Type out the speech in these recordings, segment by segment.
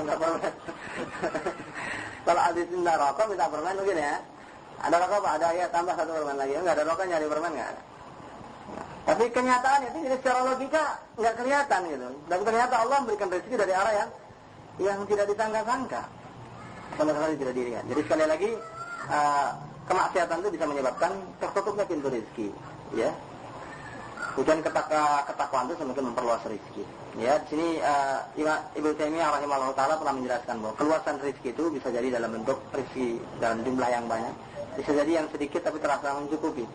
minta permen. Kalau ada cinta rokok minta permen mungkin ya. Ada rokok Pak, ada ya tambah 1 permen lagi. Enggak ada rokok nyari permen enggak ada. Tapi kenyataannya itu jadi secara logika enggak kelihatan gitu. Dan ternyata Allah memberikan rezeki dari arah yang tidak disangka-sangka. Sama sekali tidak dilihat. Jadi sekali lagi kemaksiatan itu bisa menyebabkan tertutupnya pintu rezeki, ya. Kemudian ketakwaan itu semakin memperluas rezeki. Ya, di sini Ibnu Taimiyah rahimahullah taala telah menjelaskan bahwa keluasan rezeki itu bisa jadi dalam bentuk rezeki dalam jumlah yang banyak, bisa jadi yang sedikit tapi terasa mencukupi.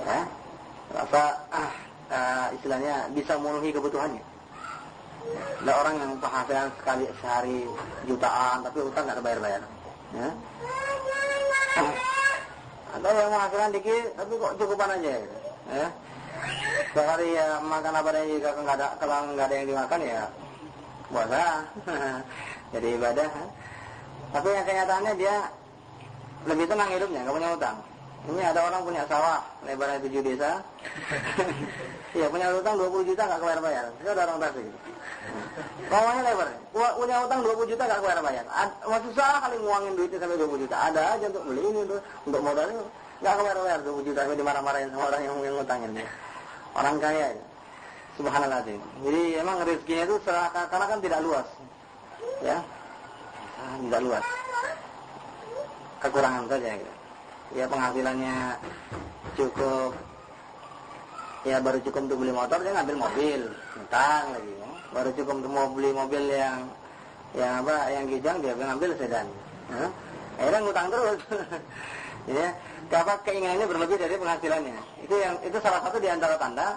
Ya, terasa istilahnya bisa memenuhi kebutuhannya. Ada orang yang penghasilan sekali sehari jutaan tapi utang nggak bayar-bayar. Ya. Ada yang penghasilan dikit tapi kok cukupan aja. Ya. Sehari ya makan apa aja juga kalau nggak ada yang dimakan ya puasa. Jadi ibadah. Tapi yang kenyataannya dia lebih tenang hidupnya, nggak punya utang. Ini ada orang punya sawah lebarnya 7 desa. Iya punya utang 20 juta nggak bayar-bayar. Itu ada orang tasik. Sawahnya lebar, punya utang 20 juta nggak bayar-bayar. Masih salah kali nguangin duitnya sampai 20 juta. Ada aja untuk beli ini untuk modalnya nggak bayar-bayar 20 juta sampai dimarah-marahin sama orang yang ngutangin dia. Orang kaya ya. Subhanallah. Jadi emang rezekinya itu karena kan tidak luas. Ya. Tidak luas. Kekurangan saja gitu. Ya penghasilannya cukup. Ya baru cukup untuk beli motor dia ngambil mobil, utang lagi ya. Baru cukup untuk mau beli mobil yang kijang dia ngambil sedan. Ya. Akhirnya ngutang terus. Ya. Dapat keinginannya berlebih dari penghasilannya. Itu salah satu di antara tanda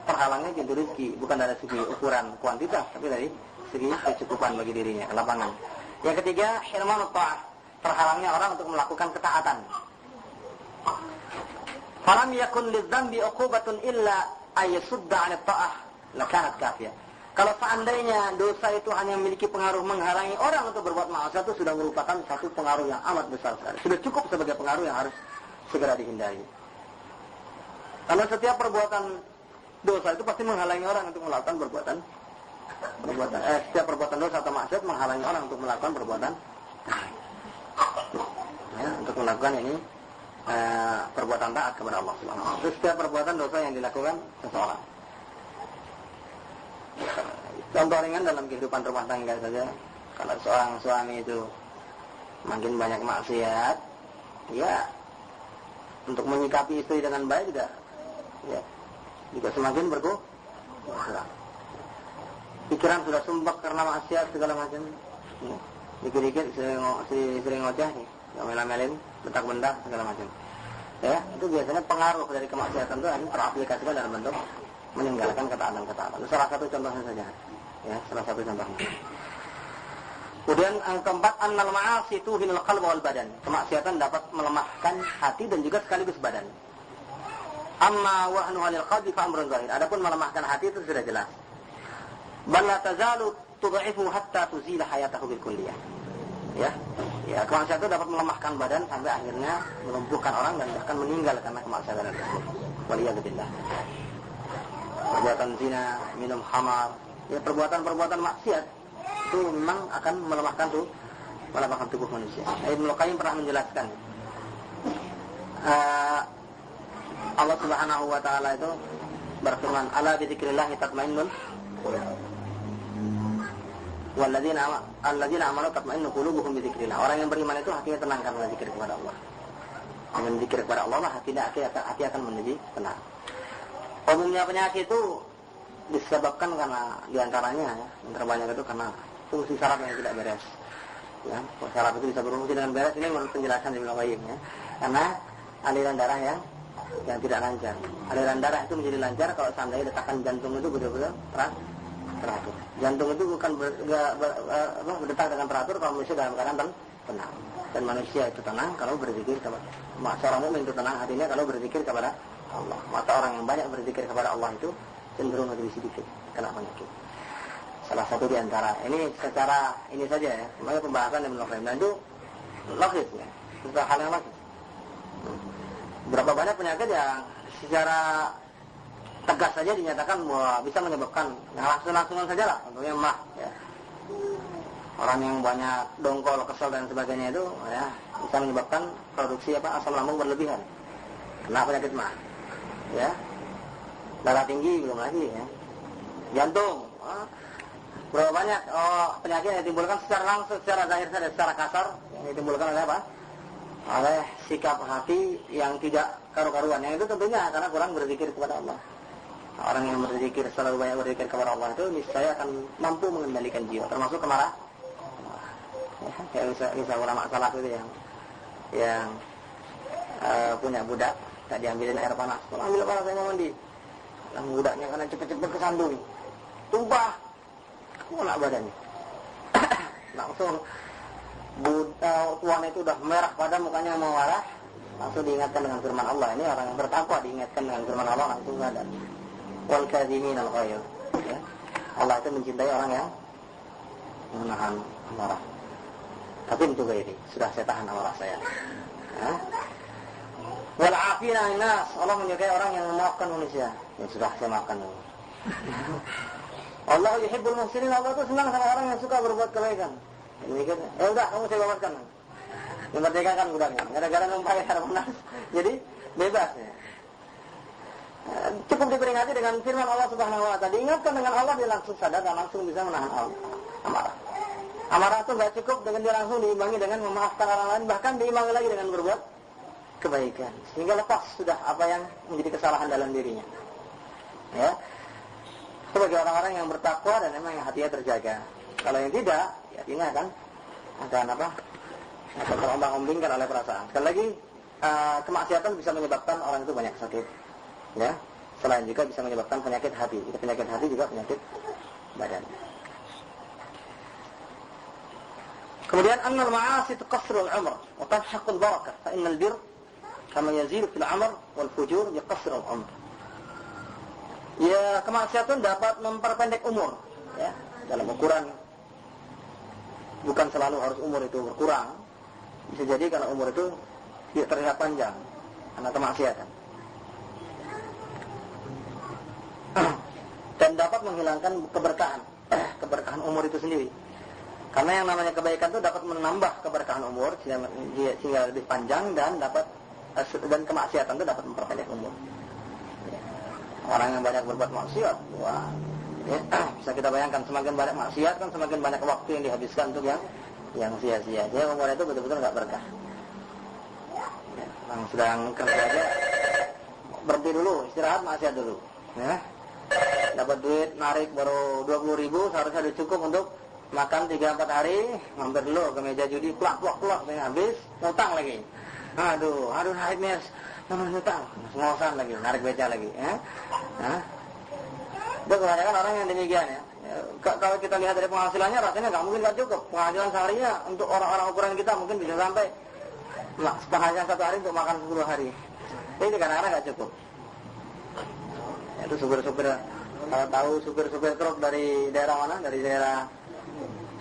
terhalangnya pintu rezeki, bukan dari segi ukuran kuantitas, tapi dari segi kecukupan bagi dirinya, lapangan. Yang ketiga, hirmanut ta'ah, terhalangnya orang untuk melakukan ketaatan. Falam yakun lidzambi uqubatun illa ayyasudda 'anit ta'ah, lakanat kafiyah. Kalau seandainya dosa itu hanya memiliki pengaruh menghalangi orang untuk berbuat maksiat, itu sudah merupakan satu pengaruh yang amat besar sekali. Sudah cukup sebagai pengaruh yang harus segera dihindari. Karena setiap perbuatan dosa itu pasti menghalangi orang untuk melakukan setiap perbuatan dosa atau maksiat menghalangi orang untuk melakukan perbuatan untuk melakukan perbuatan taat kepada Allah Subhanahu wa taala. Itu setiap perbuatan dosa yang dilakukan seseorang. Contoh ringan dalam kehidupan rumah tangga saja, kalau seorang suami itu makin banyak maksiat, ya untuk menyikapi istri dengan baik juga semakin berkurang. Pikiran sudah sumpah karena maksiat segala macam. Ya. Dikit-dikit sering ngoceh, ngomel-ngomelin, bentak-bentak segala macam. Ya, itu biasanya pengaruh dari kemaksiatan itu teraplikasikan dalam bentuk meninggalkan ketaatan-ketaatan. Itu salah satu contohnya saja. Ya, salah satu contohnya. Kemudian yang keempat, annal ma'asi tuhinul qalba wal badan. Kemaksiatan dapat melemahkan hati dan juga sekaligus badan. Amma wahnu halil qalbi fa amrun zahir. Adapun melemahkan hati itu sudah jelas. Bal la tazalu tud'ifu hatta tuzila hayatahu bil kulliyah. Ya, kemaksiatan itu dapat melemahkan badan sampai akhirnya melumpuhkan orang dan bahkan meninggal karena kemaksiatan tersebut. Waliyadzubillah. Perbuatan zina, minum khamar, ya perbuatan-perbuatan maksiat itu memang akan melemahkan tubuh manusia. Ibnu Qayyim pernah menjelaskan Allah Subhanahu wa taala itu berfirman, "Ala bi dzikrillah tatmainnul qulub." Alladzina amanu tatmainnu qulubuhum bi dzikrillah. Orang yang beriman itu hatinya tenang karena zikir kepada Allah. Dengan zikir kepada Allah hati akan menjadi tenang. Umumnya penyakit itu disebabkan karena diantaranya yang terbanyak itu karena fungsi saraf yang tidak beres. Ya, saraf itu bisa berfungsi dengan beres, ini menurut penjelasan Ibnu Qayyim ya. Karena aliran darah yang tidak lancar. Aliran darah itu menjadi lancar kalau seandainya detakan jantung itu betul-betul teratur. Jantung itu bukan berdetak dengan teratur kalau manusia dalam keadaan tenang. Dan manusia itu tenang kalau berzikir kepada seorang mukmin itu tenang hatinya kalau berzikir kepada Allah. Maka orang yang banyak berzikir kepada Allah itu cenderung lebih sedikit kena penyakit. Salah satu di antara ini secara ini saja ya. Sebenarnya pembahasan Ibnu Qayyim itu logis ya. Itu hal yang logis. Berapa banyak penyakit yang secara tegas saja dinyatakan bahwa bisa menyebabkan yang langsung-langsungan saja lah, contohnya mah ya. Orang yang banyak dongkol, kesel dan sebagainya itu ya bisa menyebabkan produksi asam lambung berlebihan. Kena penyakit mah. Ya. Darah tinggi belum lagi ya. Jantung. Berapa banyak penyakit yang ditimbulkan secara langsung, secara zahir saja, secara kasar yang ditimbulkan oleh apa? Oleh sikap hati yang tidak karu-karuan. Yang itu tentunya karena kurang berzikir kepada Allah. Orang yang berzikir, selalu banyak berzikir kepada Allah itu niscaya akan mampu mengendalikan jiwa, termasuk kemarahan. Ya, bisa ulama salaf itu yang punya budak tak diambilin air panas. Ambil panas saya mau mandi. Yang budaknya karena cepet-cepet kesandung, tumpah, kena badannya. Langsung tuan itu udah merah pada mukanya mau marah. Langsung diingatkan dengan firman Allah. Ini orang yang bertakwa diingatkan dengan firman Allah langsung sadar. Wal kadhimin al ghayr. Allah itu mencintai orang yang menahan amarah. Tapi untuk ini sudah saya tahan amarah saya. Wal afina nas, Allah menyukai orang yang memaafkan manusia. Ya sudah saya maafkan dulu. Allah yuhibbul muhsinin, Allah itu senang sama orang yang suka berbuat kebaikan. Demikian. Ya udah kamu saya bebaskan. Memerdekakan budaknya. Gara-gara numpang air panas. Jadi bebas ya. Cukup diperingati dengan firman Allah Subhanahu wa taala. Diingatkan dengan Allah, dia langsung sadar dan langsung bisa menahan amarah. Amarah itu enggak cukup dengan dia langsung diimbangi dengan memaafkan orang lain, bahkan diimbangi lagi dengan berbuat kebaikan. Sehingga lepas sudah apa yang menjadi kesalahan dalam dirinya. Ya. Sebagai orang-orang yang bertakwa dan memang yang hatinya terjaga. Kalau yang tidak, ya ini akan terombang-ambingkan oleh perasaan. Sekali lagi, kemaksiatan bisa menyebabkan orang itu banyak sakit. Ya, selain juga bisa menyebabkan penyakit hati. Jika penyakit hati juga penyakit badan. Kemudian annal ma'asi tuqassirul umr wa tanhaqul barakah, fa innal birr kama yazidu fil amr wal fujur yaqassirul umr. Ya, kemaksiatan dapat memperpendek umur, ya, dalam ukuran bukan selalu harus umur itu berkurang. Bisa jadi karena umur itu tidak terlihat panjang karena kemaksiatan. Dan dapat menghilangkan keberkahan umur itu sendiri. Karena yang namanya kebaikan itu dapat menambah keberkahan umur sehingga lebih panjang dan kemaksiatan itu dapat memperpendek umur. Orang yang banyak berbuat maksiat, wah, ya, bisa kita bayangkan semakin banyak maksiat kan semakin banyak waktu yang dihabiskan untuk yang sia-sia. Jadi umur itu betul-betul nggak berkah. Ya, yang sedang kerja aja berhenti dulu, istirahat maksiat dulu. Ya. Dapat duit narik baru 20.000, seharusnya udah cukup untuk makan 3-4 hari, mampir dulu ke meja judi, plak, habis, ngutang lagi. Aduh, naik mes, namanya ngutang, ngosan lagi, narik beca lagi. Ya. Nah, itu kebanyakan orang yang demikian ya. Kalau kita lihat dari penghasilannya, rasanya nggak mungkin nggak cukup. Penghasilan seharinya untuk orang-orang ukuran kita mungkin bisa sampai penghasilan 1 hari untuk makan 10 hari. Ini kadang-kadang nggak cukup. Itu supir-supir, kalau tahu supir-supir truk dari daerah mana? Dari daerah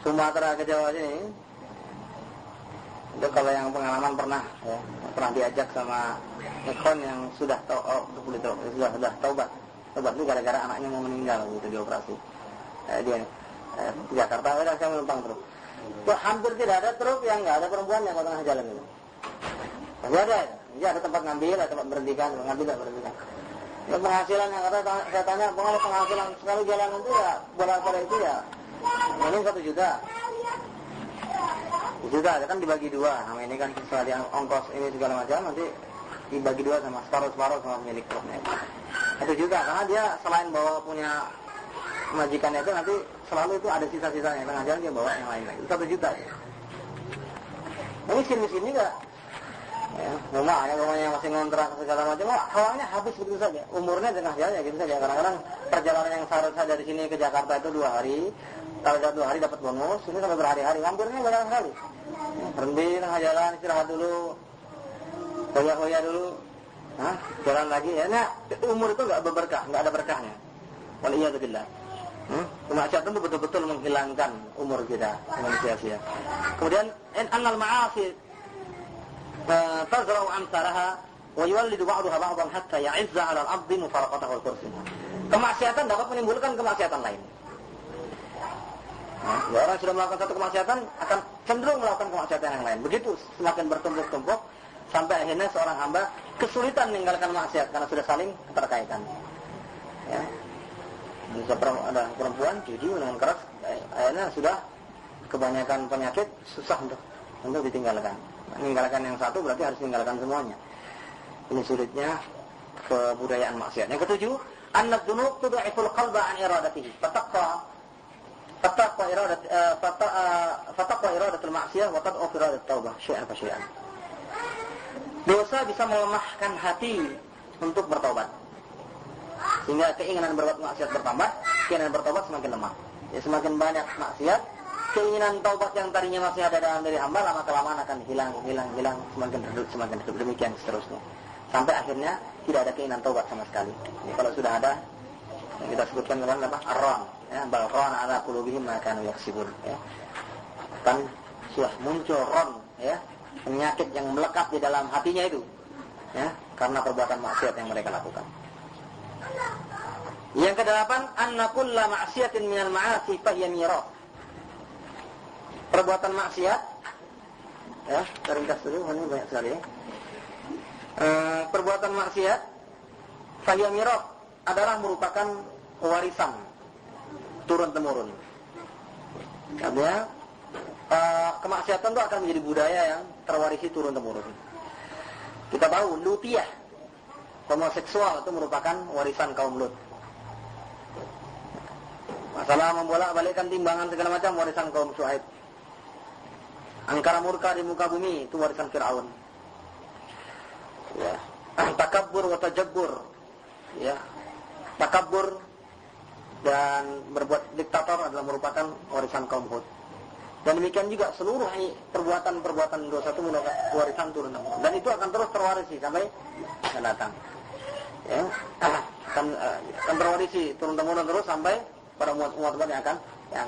Sumatera ke Jawa sini. Itu kalau yang pengalaman pernah diajak sama ekon yang sudah sudah taubat itu gara-gara anaknya mau meninggal gitu dioperasi. Dia di Jakarta saya menumpang truk. Itu hampir tidak ada truk yang nggak ada perempuannya kalau tengah jalan itu. Tapi ada tempat ngambil, ada tempat berhentikan, ngambil tak berhentikan. Ya, penghasilan yang saya tanya, penghasilan sekali jalan itu ya bolak-balik itu ya ini 1 juta. 1 juta kan dibagi 2. Nah, ini kan setelah ongkos ini segala macam nanti dibagi 2 sama separuh sama pemilik truknya. 1 juta karena dia selain bawa punya majikannya itu nanti selalu itu ada sisa-sisanya tengah jalan dia bawa yang lain lagi. 1 juta. Ya. Ini sini enggak. Ya, rumahnya masih ngontrak segala macam, hawanya habis begitu saja. Umurnya tengah jalan ya gitu saja. Kadang-kadang perjalanan yang seharusnya dari sini ke Jakarta itu 2 hari. Kalau 2 hari dapat bonus, ini sampai berhari-hari. Hampirnya banyak sekali. Berhenti tengah jalan, istirahat dulu, hoya-hoya dulu, jalan lagi. Ya, nah, umur itu nggak berberkah, nggak ada berkahnya. Waliyadzubillah. Kemaksiatan itu betul-betul menghilangkan umur kita dengan sia-sia. Kemudian annal ma'asi tazra'u amsaraha wa yuwallidu ba'daha ba'dan hatta ya'izza 'ala al-'abdi mufaraqatahu al-kursi. Kemaksiatan dapat menimbulkan kemaksiatan lain. Orang sudah melakukan satu kemaksiatan akan cenderung melakukan kemaksiatan yang lain. Begitu semakin bertumpuk-tumpuk sampai akhirnya seorang hamba kesulitan meninggalkan maksiat karena sudah saling keterkaitan. Ya. Ada perempuan judi dengan keras, akhirnya sudah kebanyakan penyakit susah untuk ditinggalkan. Meninggalkan yang satu berarti harus meninggalkan semuanya. Ini sulitnya kebudayaan maksiat. Yang ketujuh, an-dzunub tud'iful qalba an iradatihi. Fataqwa iradatul maksiyah wa tad'u iradat taubah syai'an fa syai'an. Dosa bisa melemahkan hati untuk bertobat. Sehingga keinginan berbuat maksiat bertambah, keinginan bertobat semakin lemah. Ya, semakin banyak maksiat, keinginan taubat yang tadinya masih ada dalam diri hamba lama-kelamaan akan hilang, semakin redup, demikian seterusnya. Sampai akhirnya tidak ada keinginan taubat sama sekali. Ya, kalau sudah ada yang kita sebutkan kemarin apa? Ar-ran, ya, bal rana ala qulubihim ma kanu yaksibun, ya. Kan sudah muncul ron, ya, penyakit yang melekat di dalam hatinya itu, ya, karena perbuatan maksiat yang mereka lakukan. Yang kedelapan, anna kulla ma'siyatin minal ma'asi fahiya mirath. Perbuatan maksiat, ya, ringkas dulu, ini banyak sekali, ya. Perbuatan maksiat fahiya mirath adalah merupakan warisan turun temurun. Artinya kemaksiatan itu akan menjadi budaya yang terwarisi turun temurun. Kita tahu Lutiyah, homoseksual itu merupakan warisan kaum Lut. Masalah membolak-balikkan timbangan segala macam warisan kaum Syuaib. Angkara murka di muka bumi itu warisan Fir'aun. Ya, takabbur wa tajabbur, ya, takabbur dan berbuat diktator adalah merupakan warisan kaum Hud. Dan demikian juga seluruh perbuatan dosa itu merupakan warisan turun temurun. Dan itu akan terus terwarisi sampai akan datang. Ya, akan terwarisi turun temurun terus sampai pada umat yang akan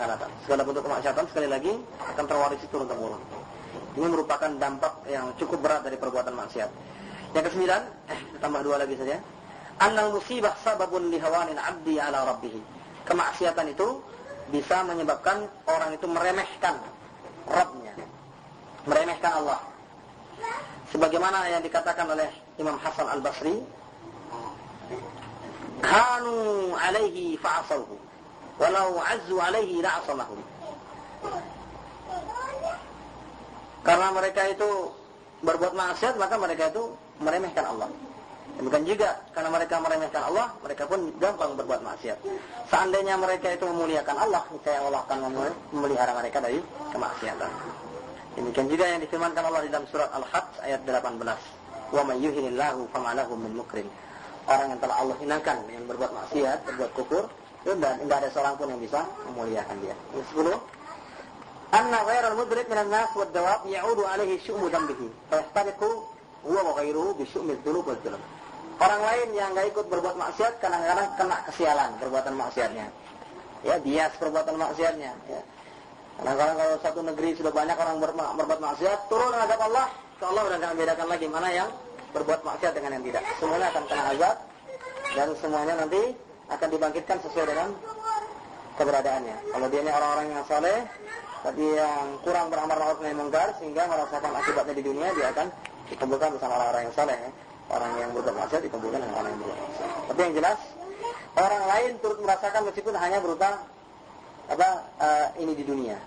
datang. Segala bentuk kemaksiatan sekali lagi akan terwarisi turun temurun. Ini merupakan dampak yang cukup berat dari perbuatan maksiat. Yang kesembilan, tambah dua lagi saja. Annal musibah sababun lihawanin abdi ala rabbih. Kemaksiatan itu bisa menyebabkan orang itu meremehkan Rabbnya, meremehkan Allah. Sebagaimana yang dikatakan oleh Imam Hasan Al-Basri, kanu alaihi fa'asawhu walau azzu alaihi la'asamahum. Karena mereka itu berbuat maksiat, maka mereka itu meremehkan Allah. Bukan juga karena mereka meremehkan Allah, mereka pun gampang berbuat maksiat. Seandainya mereka itu memuliakan Allah, niscaya Allah akan memelihara mereka dari kemaksiatan. Demikian juga yang difirmankan Allah di dalam surat Al-Hajj ayat 18. Wa may yuhinillahu fama lahu min mukrim. Orang yang telah Allah hinakan, yang berbuat maksiat, berbuat kufur, dan tidak ada seorang pun yang bisa memuliakan dia. Yang 10. Anna ghairal mudrik minan nas wad dawab ya'udu alaihi syu'mu dhanbihi. Fa yahtariqu huwa wa ghairuhu bi syu'mi dzunub wal dzulm. Orang lain yang enggak ikut berbuat maksiat kadang-kadang kena kesialan perbuatan maksiatnya. Ya, bias perbuatan maksiatnya, ya. Kadang-kadang kalau satu negeri sudah banyak orang berbuat maksiat, turun azab Allah, Allah sudah enggak membedakan lagi mana yang berbuat maksiat dengan yang tidak. Semuanya akan kena azab dan semuanya nanti akan dibangkitkan sesuai dengan keberadaannya. Kalau dia ini orang-orang yang saleh, tapi yang kurang beramal ma'ruf nahi munkar sehingga merasakan akibatnya di dunia, dia akan dikumpulkan bersama orang-orang yang saleh, ya. Orang yang berbuat maksiat dikumpulkan dengan orang yang berbuat maksiat. Tapi yang jelas, orang lain turut merasakan meskipun hanya berupa ini di dunia.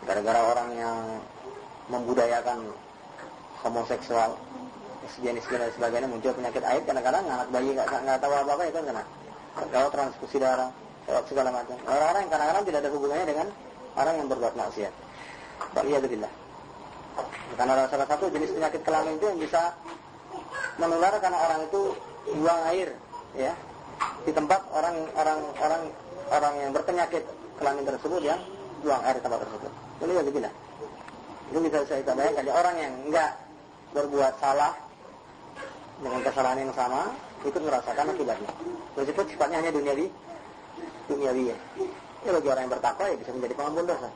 Gara-gara orang yang membudayakan homoseksual, lesbianis dan sebagainya, muncul penyakit AIDS. Kadang-kadang anak bayi nggak tahu apa-apa itu kena. Kalau transfusi darah, segala macam. Orang-orang yang kadang-kadang tidak ada hubungannya dengan orang yang berbuat maksiat. Waliyadzubillah. Karena ada salah satu jenis penyakit kelamin itu yang bisa menular karena orang itu buang air, ya, di tempat orang yang berpenyakit kelamin tersebut yang buang air di tempat tersebut. Ini begini. Itu bisa saya bayangkan, orang yang enggak berbuat salah dengan kesalahan yang sama ikut merasakan akibatnya. Meskipun sifatnya hanya duniawi ya. Ini bagi orang yang bertakwa ya bisa menjadi pengampun dosa.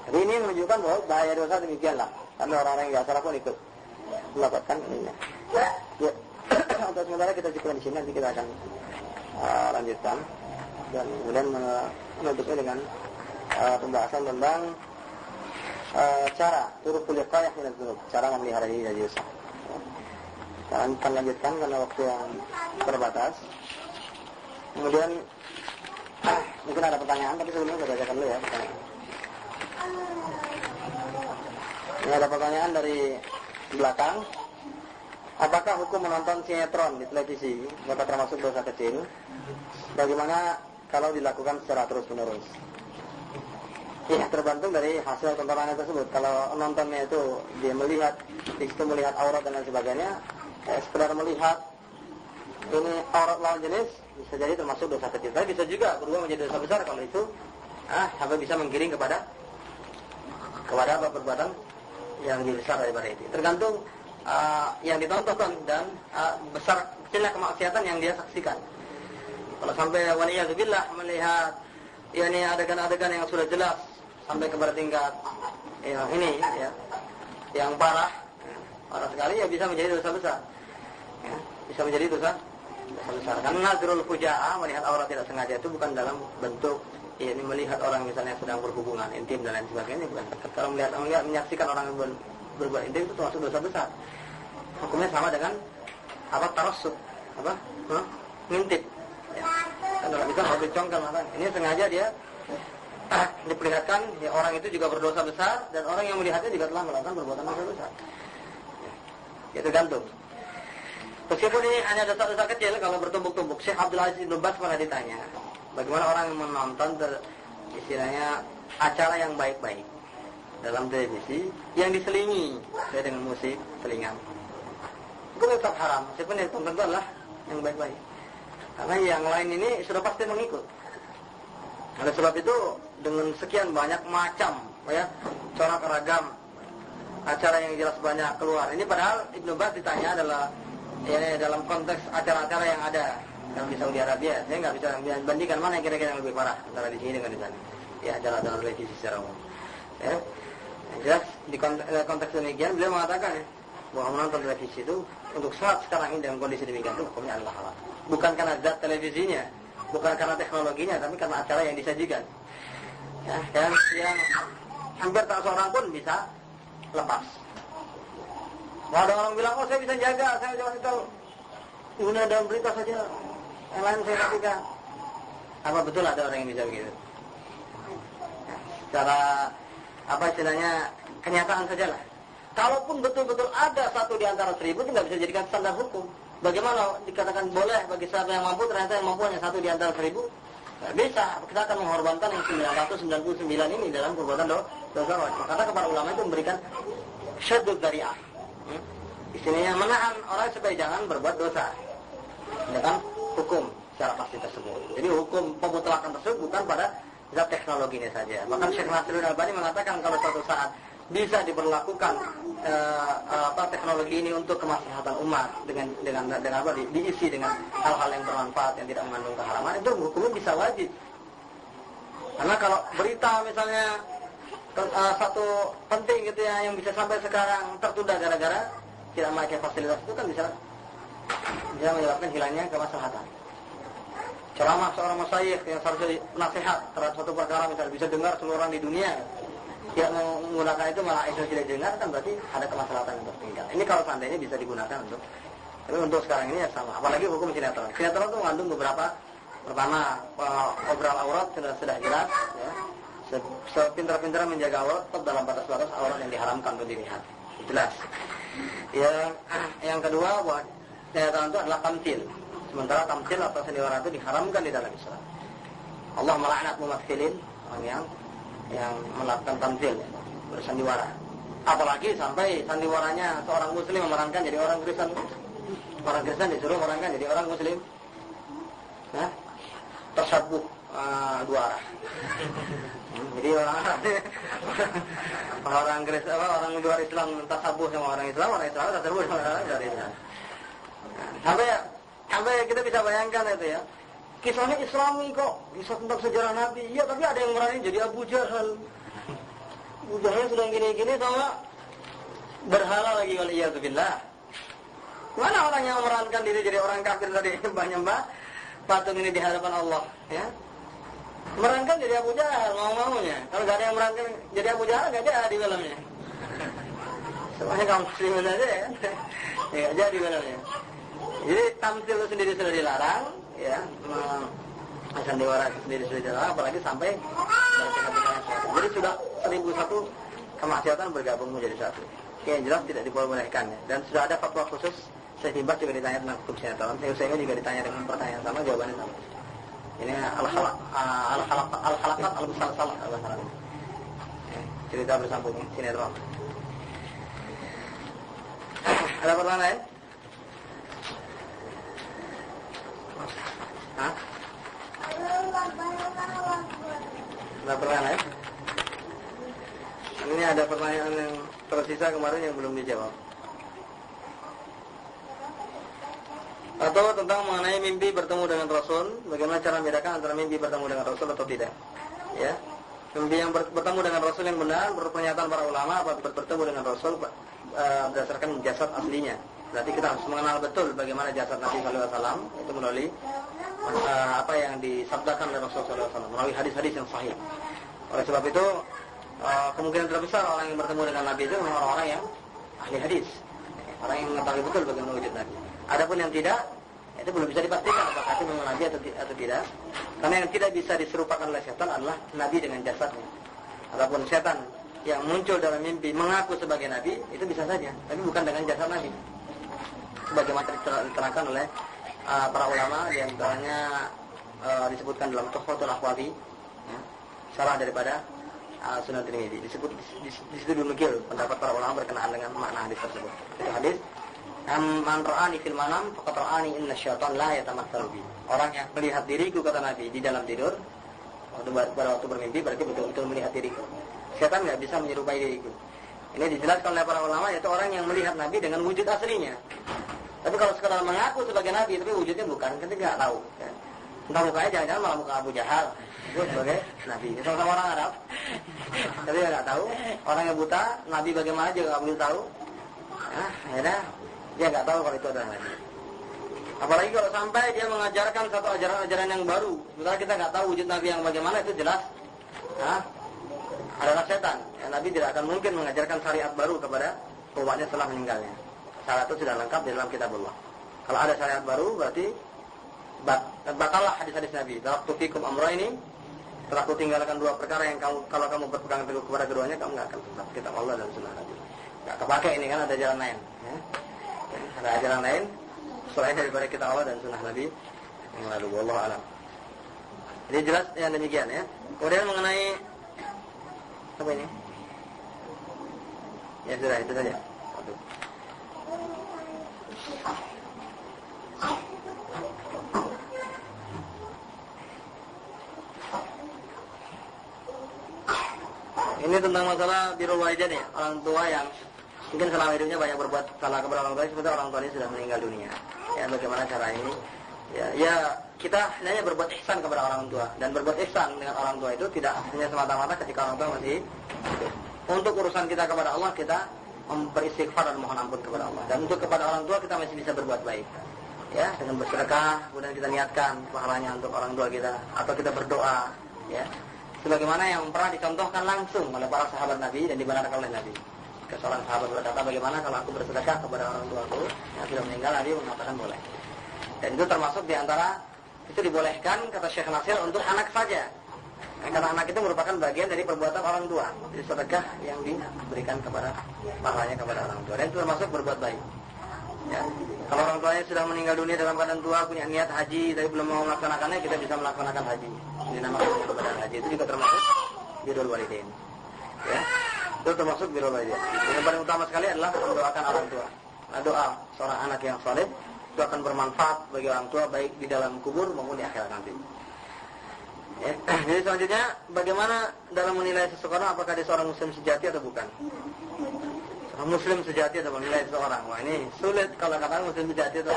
Jadi ini menunjukkan bahwa bahaya dosa demikianlah. Karena orang-orang yang nggak salah pun ikut mendapatkan ini. Ya, untuk sementara kita cukupkan di sini. Nanti kita akan lanjutkan. dan kemudian menutupnya dengan pembahasan tentang cara turukul wiqayah min adz-dzunub, cara memelihara diri dari dosa. Kita akan lanjutkan karena waktu yang terbatas. Kemudian mungkin ada pertanyaan, tapi sebelumnya saya bacakan dulu ya pertanyaan. Ini ada pertanyaan dari belakang. Apakah hukum menonton sinetron di televisi dapat termasuk dosa kecil? Bagaimana kalau dilakukan secara terus-menerus? Ya, tergantung dari hasil tontonan tersebut. Kalau nontonnya itu dia melihat, di situ melihat aurat dan lain sebagainya, sekedar melihat ini aurat lawan jenis, bisa jadi termasuk dosa kecil. Tapi bisa juga berubah menjadi dosa besar kalau itu sampai bisa menggiring kepada perbuatan yang lebih besar daripada itu. Tergantung yang ditonton dan besar kecilnya kemaksiatan yang dia saksikan. Kalau sampai waliyadzubillah melihat ini adegan-adegan yang sudah jelas sampai kepada tingkat yang parah sekali, ya bisa menjadi dosa besar. Ya, bisa menjadi dosa besar. Karena nazrul fujaa, melihat aurat tidak sengaja, itu bukan dalam bentuk ini melihat orang misalnya sedang berhubungan intim dan lain sebagainya, bukan. Kalau menyaksikan orang berbuat intim itu termasuk dosa besar. Hukumnya sama dengan tarassub, ngintip. Ya. Kan kalau bisa hobi congkel mata. Ini sengaja dia diperlihatkan, ya, orang itu juga berdosa besar dan orang yang melihatnya juga telah melakukan perbuatan dosa besar. Ya, tergantung. Meskipun ini hanya dosa-dosa kecil, kalau bertumbuk-tumbuk. Syekh Abdul Aziz Ibn Baz pernah ditanya, bagaimana orang yang menonton istilahnya acara yang baik-baik dalam televisi yang diselingi dengan musik, selingan. Itu tetap haram, meskipun yang tonton adalah yang baik-baik. Karena yang lain ini sudah pasti mengikut. Oleh sebab itu, dengan sekian banyak macam, ya, corak ragam acara yang jelas banyak keluar. Ini padahal Ibnu Baz ditanya adalah dalam konteks acara-acara yang ada di Saudi Arabia. Saya nggak bisa bandingkan mana yang kira-kira yang lebih parah antara di sini dengan di sana. Ya, acara-acara televisi secara umum. Ya, yang jelas di konteks demikian beliau mengatakan bahwa menonton televisi itu untuk saat sekarang ini dalam kondisi demikian itu hukumnya adalah halal. Bukan karena zat televisinya, bukan karena teknologinya, tapi karena acara yang disajikan. Ya, yang hampir tak seorang pun bisa lepas. Kalau ada orang bilang, saya bisa jaga, saya jangan tahu. Guna dalam berita saja, yang lain saya lakukan. Apa betul ada orang yang bisa begitu? Ya, secara istilahnya kenyataan sajalah. Kalaupun betul-betul ada satu di antara 1000, itu nggak bisa dijadikan standar hukum. Bagaimana dikatakan boleh bagi siapa yang mampu, ternyata yang mampu hanya satu di antara 1000? Nggak bisa. Kita akan mengorbankan yang 999 ini dalam perbuatan dosa wajib. Karena kepada ulama itu memberikan syaddud dari'ah. Istilahnya menahan orang supaya jangan berbuat dosa dengan hukum secara pasti tersebut. Jadi hukum pemutlakan tersebut bukan pada zat teknologinya saja. Bahkan Syekh Nasruddin Albani mengatakan kalau suatu saat bisa diberlakukan teknologi ini untuk kemaslahatan umat dengan apa diisi dengan hal-hal yang bermanfaat yang tidak mengandung keharaman, itu hukumnya bisa wajib. Karena kalau berita misalnya satu penting gitu ya yang bisa sampai sekarang tertunda gara-gara tidak memakai fasilitas itu kan bisa menyebabkan hilangnya kemaslahatan. Ceramah seorang masyayikh yang seharusnya nasihat terhadap suatu perkara misalnya bisa dengar seluruh orang di dunia, tidak menggunakan itu malah itu tidak dengar, kan berarti ada kemaslahatan yang tertinggal. Ini kalau seandainya bisa digunakan tapi untuk sekarang ini ya sama. Apalagi hukum sinetron. Sinetron itu mengandung beberapa, pertama obral aurat sudah jelas, ya. Sepintar-pintar menjaga aurat tetap dalam batas-batas aurat yang diharamkan untuk dilihat. Jelas. Yang kedua, buat sinetron itu adalah tamthil. Sementara tamthil atau sandiwara itu diharamkan di dalam Islam. Allah melaknat mumaththilin, orang yang melakukan tamthil, bersandiwara. Apalagi sampai sandiwaranya seorang muslim memerankan jadi orang Kristen. Orang Kristen disuruh memerankan jadi orang muslim. Nah, tersabbuh dua arah. Jadi orang Kristen orang luar Islam tasabuh sama orang Islam tasabuh sama orang dari Islam. Sampai kita bisa bayangkan itu ya. Kisahnya Islami kok, kisah tentang sejarah Nabi. Iya, tapi ada yang berani jadi Abu Jahal. Abu Jahal sudah gini-gini sama berhala lagi, waliyadzubillah. Mana orang yang memerankan diri jadi orang kafir tadi, nyembah patung ini di hadapan Allah, ya? Merankan jadi Abu Jahal mau-maunya. Kalau nggak ada yang merankan jadi Abu Jahal nggak jadi filmnya. Semuanya kaum muslimin aja ya. Ya nggak jadi filmnya. Jadi tampil sendiri sudah dilarang, ya. Sandiwara sendiri sudah dilarang, apalagi sampai berpihak-pihak. Jadi sudah 1001 kemaksiatan bergabung menjadi satu. Oke, yang jelas tidak diperbolehkan ya. Dan sudah ada fatwa khusus. Syekh Ibn Baz juga ditanya tentang hukum sinetron. Syekh Utsaimin juga ditanya dengan pertanyaan sama, jawabannya sama. Ini al-halakat al-musalsal cerita bersambung sinetron. Ada pertanyaan lain? Hah? Ada pertanyaan lain? Ini ada pertanyaan yang tersisa kemarin yang belum dijawab. Atau tentang mengenai mimpi bertemu dengan Rasul, bagaimana cara membedakan antara mimpi bertemu dengan Rasul atau tidak? Ya, mimpi yang bertemu dengan Rasul yang benar, menurut pernyataan para ulama, apabila bertemu dengan Rasul berdasarkan jasad aslinya. Berarti kita harus mengenal betul bagaimana jasad Nabi SAW itu melalui apa yang disabdakan oleh Rasulullah SAW, melalui hadis-hadis yang sahih. Oleh sebab itu, kemungkinan terbesar orang yang bertemu dengan Nabi itu memang orang-orang yang ahli hadis, orang yang mengetahui betul bagaimana wujud Nabi. Adapun yang tidak, itu belum bisa dipastikan apakah itu memang Nabi atau tidak. Karena yang tidak bisa diserupakan oleh setan adalah Nabi dengan jasadnya. Adapun setan yang muncul dalam mimpi mengaku sebagai Nabi, itu bisa saja, tapi bukan dengan jasad Nabi. Sebagaimana diterangkan oleh para ulama, di antaranya disebutkan dalam Tuhfatul Ahwazi, ya, syarah daripada Sunan Tirmidzi. Disebut di situ demikian pendapat para ulama berkenaan dengan makna hadis tersebut. Itu hadis man ra'ani fil manam faqad ra'ani inna syaitan la yatamatsalu bi. Orang yang melihat diriku, kata Nabi, di dalam tidur, pada waktu bermimpi, berarti betul-betul melihat diriku. Setan enggak bisa menyerupai diriku. Ini dijelaskan oleh para ulama, yaitu orang yang melihat Nabi dengan wujud aslinya. Tapi kalau sekadar mengaku sebagai Nabi, tapi wujudnya bukan, kita tidak tahu. Ya. Entah mukanya jangan-jangan malah muka Abu Jahal, itu sebagai Nabi. Itu sama orang Arab, tapi nggak tahu. Orang yang buta, Nabi bagaimana juga nggak boleh tahu. Akhirnya dia nggak tahu kalau itu adalah Nabi. Apalagi kalau sampai dia mengajarkan satu ajaran-ajaran yang baru, sementara kita nggak tahu wujud Nabi yang bagaimana, itu jelas adalah setan. Ya, Nabi tidak akan mungkin mengajarkan syariat baru kepada umatnya setelah meninggalnya. Syariat itu sudah lengkap di dalam kitabullah. Kalau ada syariat baru, berarti batallah hadis-hadis Nabi. Taraktu fikum amrayni, telah aku tinggalkan dua perkara yang kalau kamu berpegang teguh kepada keduanya, kamu nggak akan sesat. Kitab Allah dan sunnah Nabi. Nggak kepakai ini kan, ada jalan lain. Ya. Ada jalan lain selain daripada kitab Allah dan sunnah Nabi yang lalu. Wallahu a'lam. Jadi jelas yang demikian ya. Kemudian mengenai apa ini? Ya sudah, itu saja. Ini tentang masalah birrul walidain ya, orang tua yang mungkin selama hidupnya banyak berbuat salah kepada orang tua, sementara orang tuanya sudah meninggal dunia. Ya, bagaimana cara ini? Ya kita hanya berbuat ihsan kepada orang tua, dan berbuat ihsan dengan orang tua itu tidak hanya semata-mata ketika orang tua masih hidup. Untuk urusan kita kepada Allah, kita beristighfar dan mohon ampun kepada Allah. Dan untuk kepada orang tua kita masih bisa berbuat baik. Ya, dengan bersedekah, kemudian kita niatkan pahalanya untuk orang tua kita, atau kita berdoa, ya. Sebagaimana yang pernah dicontohkan langsung oleh para sahabat Nabi dan dibenarkan oleh Nabi. Seorang sahabat berkata, bagaimana kalau aku bersedekah kepada orang tuaku yang sudah meninggal? Nabi mengatakan boleh. Dan itu termasuk diantara, itu dibolehkan, kata Syekh Nasir, untuk anak saja. Karena anak itu merupakan bagian dari perbuatan orang tua. Jadi sedekah yang diberikan kepada pahalanya kepada orang tua. Dan itu termasuk berbuat baik. Ya. Kalau orang tuanya sudah meninggal dunia dalam keadaan tua, punya niat haji, tapi belum mau melaksanakannya, kita bisa melaksanakan haji. Dinamakan kepada haji. Itu juga termasuk birrul walidain. Ya. Itu termasuk birrul walidain. Yang paling utama sekali adalah mendoakan orang tua. Nah, doa seorang anak yang saleh itu akan bermanfaat bagi orang tua, baik di dalam kubur maupun di akhirat nanti. Ya. Jadi selanjutnya, bagaimana dalam menilai seseorang, apakah dia seorang muslim sejati atau bukan? Muslim sejati atau menilai seseorang, wah ini sulit kalau katakan muslim sejati itu.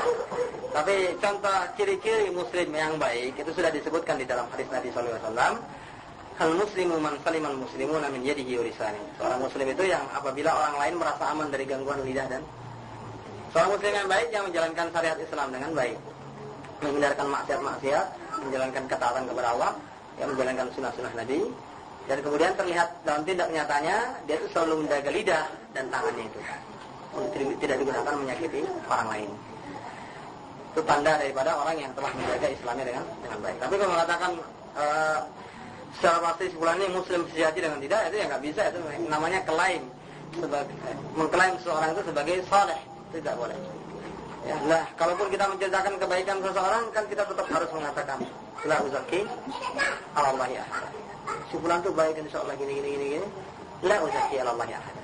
Tapi contoh ciri-ciri muslim yang baik itu sudah disebutkan di dalam hadis Nabi SAW. Hal muslimu man saliman muslimuna min yadihi wa lisanihi. Seorang muslim itu yang apabila orang lain merasa aman dari gangguan lidah dan seorang muslim yang baik yang menjalankan syariat Islam dengan baik, menghindarkan maksiat-maksiat, menjalankan ketaatan kepada Allah, yang menjalankan sunnah-sunnah Nabi, dan kemudian terlihat dalam tindak nyatanya dia itu selalu menjaga lidah dan tangannya itu untuk tidak digunakan menyakiti orang lain. Itu tanda daripada orang yang telah menjaga Islamnya dengan baik. Tapi kalau mengatakan secara pasti sebulan ini Muslim sejati dengan tidak, itu ya nggak bisa. Itu namanya klaim, mengklaim seseorang itu sebagai saleh, itu tidak boleh. Ya, nah, kalaupun kita menceritakan kebaikan seseorang, kan kita tetap harus mengatakan la uzaki alallahi ahad. Si fulan itu baik insyaallah gini. La uzaki alallahi ahad.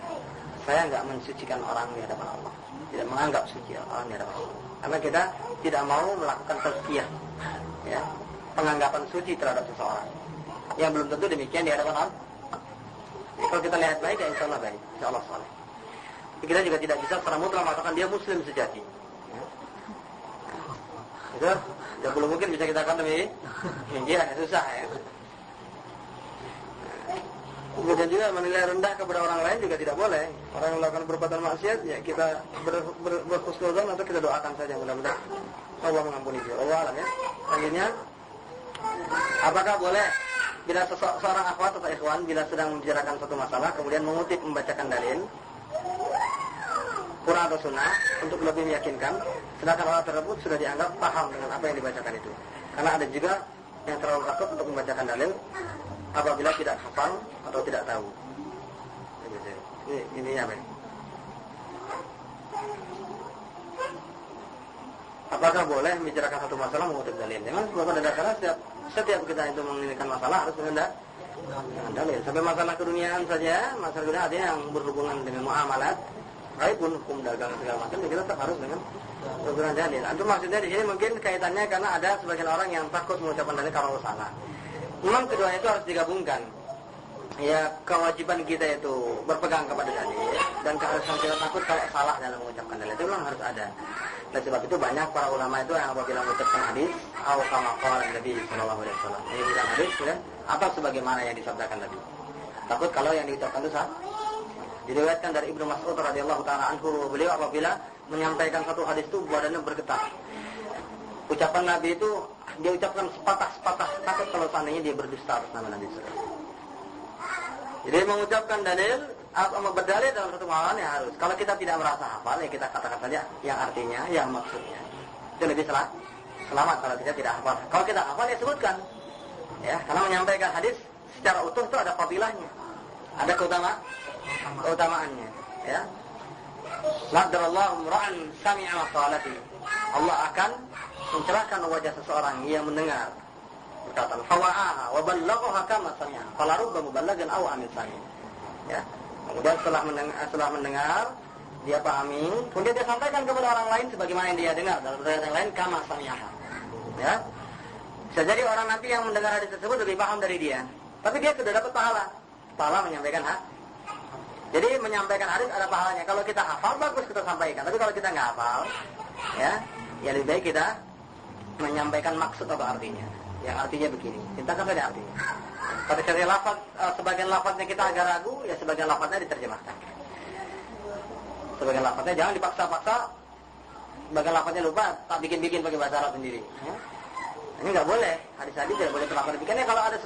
Saya enggak mensucikan orang di hadapan Allah. Tidak menganggap suci orang di hadapan Allah. Karena kita tidak mau melakukan tazkiyah, ya, penganggapan suci terhadap seseorang. Yang belum tentu demikian di hadapan Allah. Kalau kita lihat baik, ya insyaallah baik, insyaallah saleh. Kita juga tidak bisa secara mutlak mengatakan dia muslim sejati. Itu tidak belum mungkin bisa kita katakan demikian, susah ya. Kemudian juga menilai rendah kepada orang lain juga tidak boleh. Orang yang melakukan perbuatan maksiat, ya kita berhusnuzon atau kita doakan saja, mudah-mudahan Allah mengampuni dia. Allah alam ya. Selanjutnya, apakah boleh bila seorang akhwat atau ikhwan bila sedang membicarakan suatu masalah kemudian mengutip membacakan dalil Quran atau Sunnah untuk lebih meyakinkan, sedangkan orang tersebut sudah dianggap paham dengan apa yang dibacakan itu? Karena ada juga yang terlalu takut untuk membacakan dalil apabila tidak hafal atau tidak tahu. Ini apa? Apakah boleh membicarakan satu masalah mengutip dalil? Memang pada dasarnya setiap kita itu menginginkan masalah harus dengan dalil. Sampai masalah keduniaan saja, masalah keduniaan artinya yang berhubungan dengan muamalat, baikpun hukum dagang segala macam, kita tetap harus dengan dalil. Itu maksudnya di sini mungkin kaitannya karena ada sebagian orang yang takut mengucapkan dalil kalau salah. Memang keduanya itu harus digabungkan. Ya, kewajiban kita itu berpegang kepada dalil dan keharusan kita takut kalau salah dalam mengucapkan dalil itu memang harus ada. Dan sebab itu banyak para ulama itu yang apabila mengucapkan hadis, atau kama qala Nabi sallallahu alaihi wasallam, ini bukan hadis ya, atau sebagaimana yang disabdakan Nabi. Takut kalau yang diucapkan itu salah. Diriwayatkan dari Ibnu Mas'ud radhiyallahu taala anhu, beliau apabila menyampaikan satu hadis itu badannya bergetar. Ucapan Nabi itu dia ucapkan sepatah-sepatah, takut kalau seandainya dia berdusta atas nama Nabi sallallahu alaihi wasallam. Jadi mengucapkan dalil atau berdalil dalam satu malam ya harus. Kalau kita tidak merasa hafal, ya kita katakan saja yang artinya, yang maksudnya. Itu lebih selamat kalau kita tidak hafal. Kalau kita hafal ya sebutkan. Ya, karena menyampaikan hadis secara utuh itu ada fadilahnya. Ada keutamaannya, ya. Nadarallahu ra'an sami'a maqalati. Allah akan mencerahkan wajah seseorang yang mendengar perkataan fawa'aha wa ballaghaha kama sami'a. Fala rubba muballighan aw amil sami'. Ya. Kemudian setelah mendengar dia pahami, kemudian dia sampaikan kepada orang lain sebagaimana yang dia dengar. Dalam riwayat yang lain kama sami'a. Ya. Bisa jadi orang nanti yang mendengar hadis tersebut lebih paham dari dia, tapi dia sudah dapat pahala menyampaikan Jadi menyampaikan hadis ada pahalanya. Kalau kita hafal bagus kita sampaikan, tapi kalau kita nggak hafal, ya lebih baik kita menyampaikan maksud atau artinya. Yang artinya begini, cintakan saja artinya. Pada kali lafaz, sebagian lafaznya kita agak ragu, ya sebagian lafaznya diterjemahkan. Sebagian lafaznya jangan dipaksa-paksa, sebagian lafaznya lupa, tak bikin-bikin pakai bahasa Arab sendiri. Ya. Ini nggak boleh, hadis-hadis tidak boleh terlalu dipikirnya. Kalau ada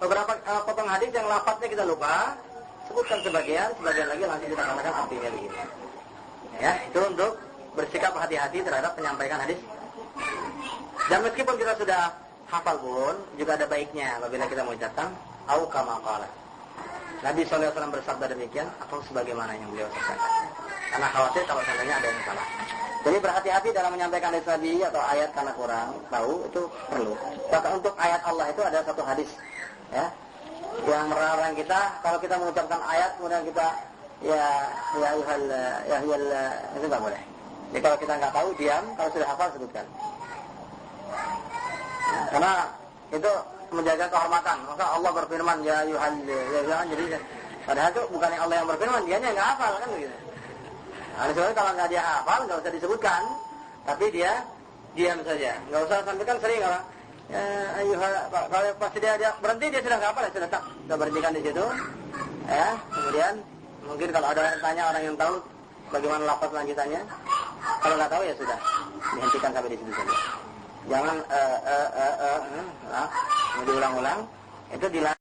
beberapa potong hadis yang lafaznya kita lupa, sebutkan sebagian lagi langsung kita katakan artinya begini. Ya, itu untuk bersikap hati-hati terhadap penyampaikan hadis. Dan meskipun kita sudah hafal pun, juga ada baiknya apabila kita mengucapkan au kama qala. Nabi sallallahu alaihi wasallam bersabda demikian atau sebagaimana yang beliau sampaikan. Karena khawatir kalau seandainya ada yang salah. Jadi berhati-hati dalam menyampaikan hadis Nabi atau ayat karena kurang tahu itu perlu. Bahkan untuk ayat Allah itu ada satu hadis, ya, yang melarang kita kalau kita mengucapkan ayat kemudian kita itu nggak boleh. Jadi kalau kita nggak tahu diam, kalau sudah hafal sebutkan. Karena itu menjaga kehormatan. Maka Allah berfirman ya yuhal jadi padahal itu bukan yang Allah yang berfirman, dianya nggak hafal kan begitu. Nah, soalnya kalau nggak dia hafal nggak usah disebutkan, tapi dia diam saja, nggak usah sampaikan sering orang. Ya, kalau pasti dia berhenti dia sudah nggak hafal, ya sudah tak, sudah berhentikan di situ. Ya, kemudian mungkin kalau ada yang tanya orang yang tahu bagaimana lafaz lanjutannya, kalau nggak tahu ya sudah dihentikan sampai di situ saja. Jangan diulang-ulang. Itu dilarang.